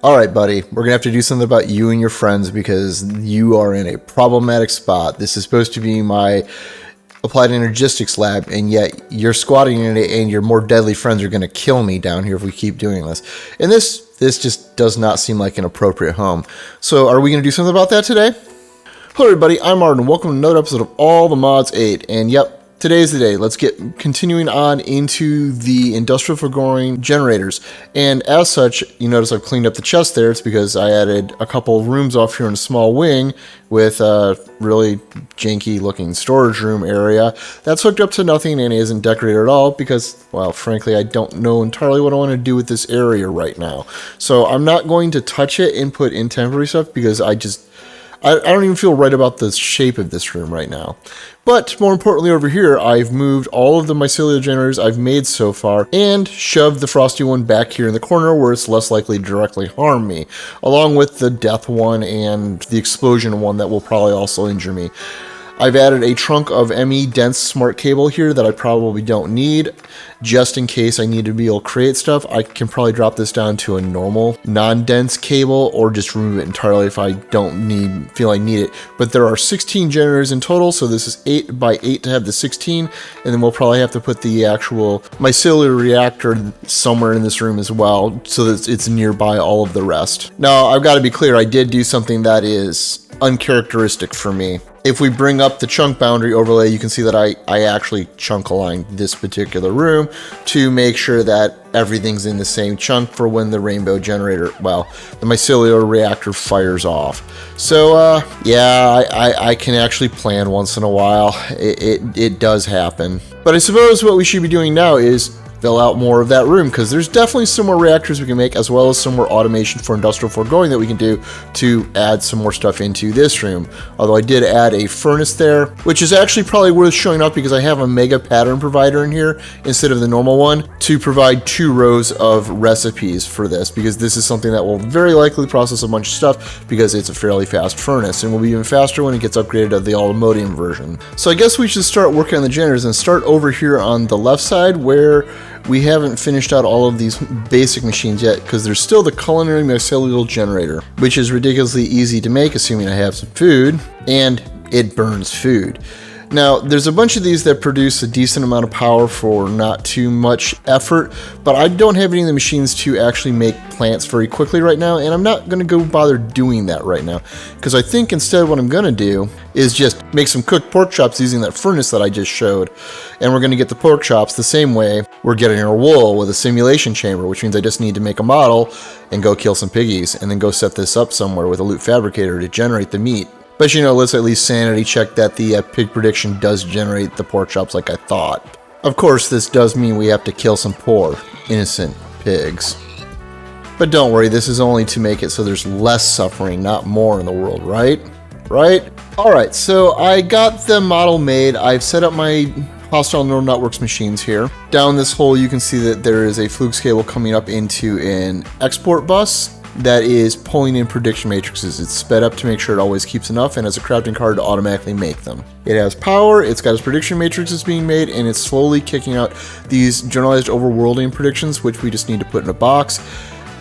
Alright, buddy, we're gonna have to do something about you and your friends because you are in a problematic spot. This is supposed to be my applied energistics lab, and yet you're squatting in it and your more deadly friends are gonna kill me down here if we keep doing this. And this just does not seem like an appropriate home. So are we gonna do something about that today? Hello everybody, I'm Martin, and welcome to another episode of All the Mods 8. And yep, today's the day. Let's get continuing on into the Industrial Foregoing generators. And as such, you notice I've cleaned up the chest there. It's because I added a couple of rooms off here in a small wing with a really janky looking storage room area. That's hooked up to nothing and isn't decorated at all because, well, frankly, I don't know entirely what I want to do with this area right now. So I'm not going to touch it and put in temporary stuff because I don't even feel right about the shape of this room right now. But more importantly over here, I've moved all of the mycelial generators I've made so far and shoved the frosty one back here in the corner where it's less likely to directly harm me, along with the death one and the explosion one that will probably also injure me. I've added a trunk of ME dense smart cable here that I probably don't need. Just in case I need to be able to create stuff, I can probably drop this down to a normal non-dense cable or just remove it entirely if I don't feel I need it. But there are 16 generators in total, so this is 8 by 8 to have the 16, and then we'll probably have to put the actual mycelial reactor somewhere in this room as well so that it's nearby all of the rest. Now, I've got to be clear, I did do something that is uncharacteristic for me. If we bring up the chunk boundary overlay, you can see that I actually chunk aligned this particular room to make sure that everything's in the same chunk for when the rainbow generator, well, the mycelial reactor fires off. So, yeah, I can actually plan once in a while. It does happen. But I suppose what we should be doing now is fill out more of that room, because there's definitely some more reactors we can make, as well as some more automation for Industrial Foregoing that we can do to add some more stuff into this room. Although I did add a furnace there, which is actually probably worth showing up because I have a mega pattern provider in here instead of the normal one to provide 2 rows of recipes for this, because this is something that will very likely process a bunch of stuff because it's a fairly fast furnace and will be even faster when it gets upgraded to the automotive version. So I guess we should start working on the generators and start over here on the left side where we haven't finished out all of these basic machines yet because there's still the Culinary mycelial generator, which is ridiculously easy to make assuming I have some food, and it burns food. Now, there's a bunch of these that produce a decent amount of power for not too much effort, but I don't have any of the machines to actually make plants very quickly right now, and I'm not going to go bother doing that right now, because I think instead what I'm going to do is just make some cooked pork chops using that furnace that I just showed, and we're going to get the pork chops the same way we're getting our wool with a simulation chamber, which means I just need to make a model and go kill some piggies, and then go set this up somewhere with a loot fabricator to generate the meat. But you know, let's at least sanity check that the pig prediction does generate the pork chops like I thought. Of course, this does mean we have to kill some poor, innocent pigs. But don't worry, this is only to make it so there's less suffering, not more in the world, right? Right? Alright, so I got the model made. I've set up my hostile neural networks machines here. Down this hole, you can see that there is a flux cable coming up into an export bus that is pulling in prediction matrices. It's sped up to make sure it always keeps enough and has a crafting card to automatically make them. It has power, it's got its prediction matrices being made, and it's slowly kicking out these generalized overworlding predictions, which we just need to put in a box,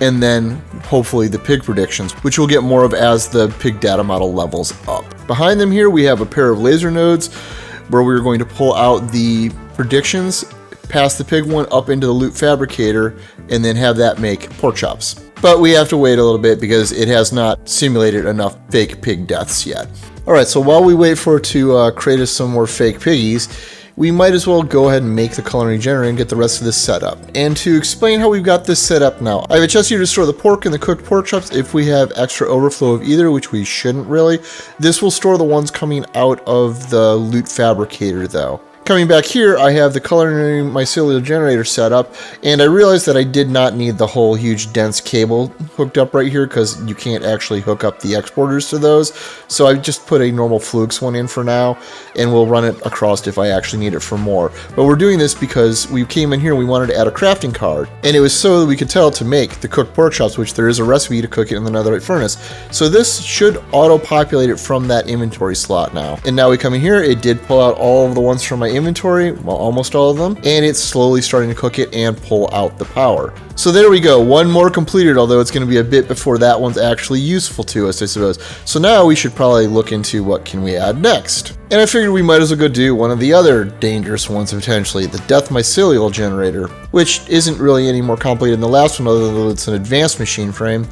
and then hopefully the pig predictions, which we'll get more of as the pig data model levels up. Behind them here we have a pair of laser nodes where we're going to pull out the predictions, pass the pig one up into the loot fabricator, and then have that make pork chops. But we have to wait a little bit because it has not simulated enough fake pig deaths yet. Alright, so while we wait for it to create us some more fake piggies, we might as well go ahead and make the culinary generator and get the rest of this set up. And to explain how we've got this set up now, I have a chest here to store the pork and the cooked pork chops if we have extra overflow of either, which we shouldn't really. This will store the ones coming out of the loot fabricator though. Coming back here, I have the Culinary mycelial generator set up, and I realized that I did not need the whole huge dense cable hooked up right here because you can't actually hook up the exporters to those. So I just put a normal flux one in for now, and we'll run it across if I actually need it for more. But we're doing this because we came in here and we wanted to add a crafting card, and it was so that we could tell to make the cooked pork chops, which there is a recipe to cook it in the netherite furnace. So this should auto-populate it from that inventory slot now. And now we come in here, it did pull out all of the ones from my inventory, well, almost all of them, and it's slowly starting to cook it and pull out the power. So there we go, one more completed, although it's going to be a bit before that one's actually useful to us, I suppose. So now we should probably look into what can we add next. And I figured we might as well go do one of the other dangerous ones potentially, the Death Mycelial generator, which isn't really any more complicated than the last one, other than it's an advanced machine frame.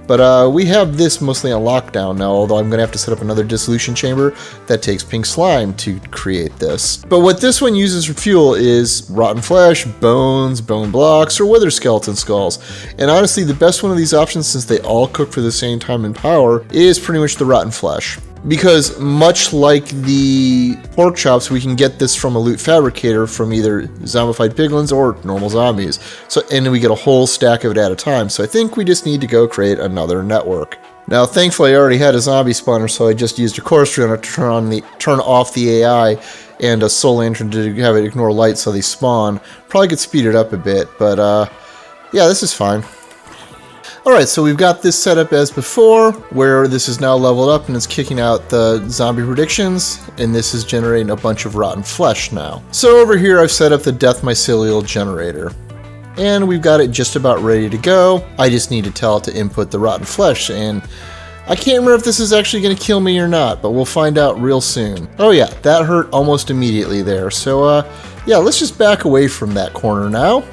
But we have this mostly on lockdown now, although I'm going to have to set up another dissolution chamber that takes pink slime to create this. But what this one uses for fuel is rotten flesh, bones, bone blocks, or wither skeleton skulls. And honestly, the best one of these options, since they all cook for the same time and power, is pretty much the rotten flesh. Because much like the pork chops, we can get this from a loot fabricator from either zombified piglins or normal zombies. And we get a whole stack of it at a time. So I think we just need to go create another network. Now, thankfully, I already had a zombie spawner, so I just used a course runner to turn off the AI and a soul lantern to have it ignore light so they spawn. Probably could speed it up a bit, but yeah, this is fine. Alright, so we've got this set up as before, where this is now leveled up and it's kicking out the zombie predictions, and this is generating a bunch of rotten flesh now. So over here I've set up the Death Mycelial generator, and we've got it just about ready to go. I just need to tell it to input the rotten flesh, and I can't remember if this is actually going to kill me or not, but we'll find out real soon. Oh yeah, that hurt almost immediately there, so yeah, let's just back away from that corner now.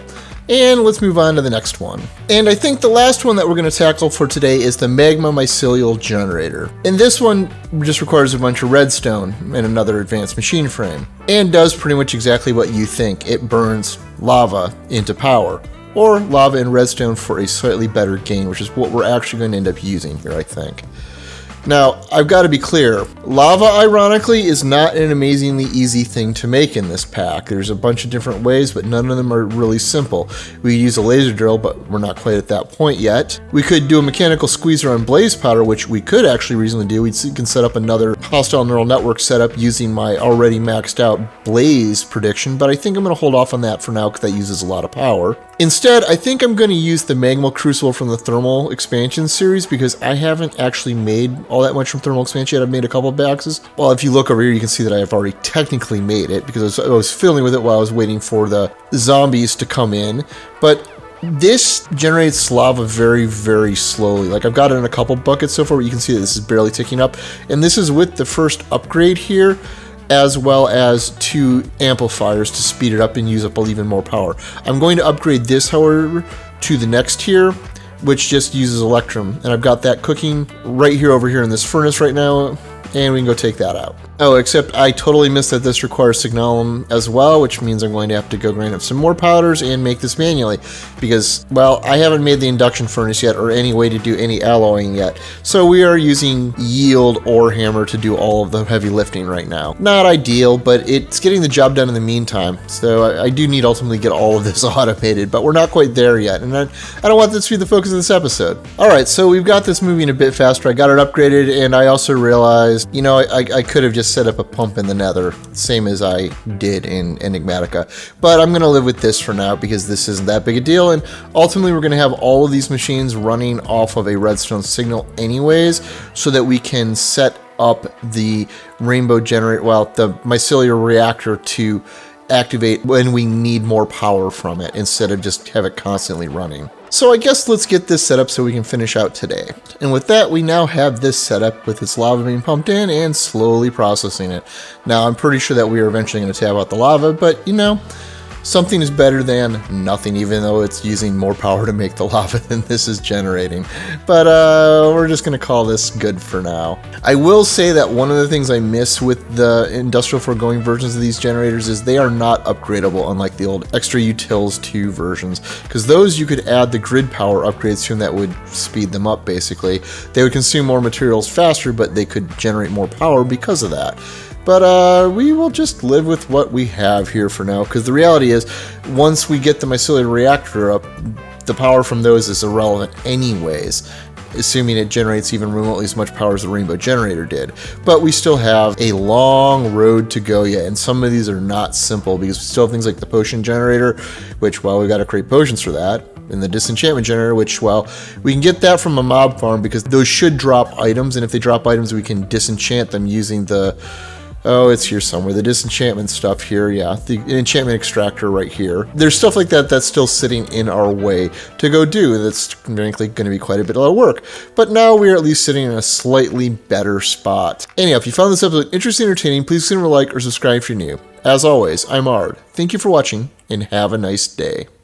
And let's move on to the next one. And I think the last one that we're going to tackle for today is the Magma Mycelial generator. And this one just requires a bunch of redstone and another advanced machine frame. And does pretty much exactly what you think. It burns lava into power. Or lava and redstone for a slightly better gain, which is what we're actually going to end up using here, I think. Now, I've got to be clear, lava, ironically, is not an amazingly easy thing to make in this pack. There's a bunch of different ways, but none of them are really simple. We could use a laser drill, but we're not quite at that point yet. We could do a mechanical squeezer on blaze powder, which we could actually reasonably do. We can set up another hostile neural network setup using my already maxed out blaze prediction, but I think I'm going to hold off on that for now because that uses a lot of power. Instead, I think I'm going to use the Magma crucible from the thermal expansion series because I haven't actually made all that much from thermal expansion yet. I've made a couple of boxes. Well, if you look over here, you can see that I have already technically made it because I was fiddling with it while I was waiting for the zombies to come in. But this generates lava very, very slowly. Like, I've got it in a couple buckets so far, but you can see that this is barely ticking up. And this is with the first upgrade here, as well as 2 amplifiers to speed it up and use up even more power. I'm going to upgrade this, however, to the next tier, which just uses electrum, and I've got that cooking right here over here in this furnace right now, and we can go take that out. Oh, except I totally missed that this requires signalum as well, which means I'm going to have to go grind up some more powders and make this manually, because, well, I haven't made the induction furnace yet or any way to do any alloying yet, so we are using yield ore hammer to do all of the heavy lifting right now. Not ideal, but it's getting the job done in the meantime, so I do need ultimately to get all of this automated, but we're not quite there yet, and I don't want this to be the focus of this episode. Alright, so we've got this moving a bit faster. I got it upgraded, and I also realized, you know, I could have just set up a pump in the nether, same as I did in Enigmatica. But I'm going to live with this for now because this isn't that big a deal, and ultimately we're going to have all of these machines running off of a redstone signal anyways, so that we can set up the rainbow generator, well, the mycelial reactor to activate when we need more power from it instead of just have it constantly running. So I guess let's get this set up so we can finish out today. And with that, we now have this set up with its lava being pumped in and slowly processing it. Now, I'm pretty sure that we are eventually going to tab out the lava, but you know, something is better than nothing, even though it's using more power to make the lava than this is generating. But we're just going to call this good for now. I will say that one of the things I miss with the Industrial Foregoing versions of these generators is they are not upgradable, unlike the old Extra Utils 2 versions, because those you could add the grid power upgrades to them that would speed them up, basically. They would consume more materials faster, but they could generate more power because of that. But we will just live with what we have here for now, because the reality is, once we get the mycelial reactor up, the power from those is irrelevant anyways, assuming it generates even remotely as much power as the rainbow generator did. But we still have a long road to go yet, and some of these are not simple, because we still have things like the potion generator, which, well, we've got to create potions for that, and the disenchantment generator, which, well, we can get that from a mob farm, because those should drop items, and if they drop items, we can disenchant them using the Oh, it's here somewhere. The disenchantment stuff here, yeah. The enchantment extractor right here. There's stuff like that that's still sitting in our way to go do. That's frankly going to be quite a bit of work. But now we're at least sitting in a slightly better spot. Anyhow, if you found this episode interesting and entertaining, please consider a like or subscribe if you're new. As always, I'm Ard. Thank you for watching, and have a nice day.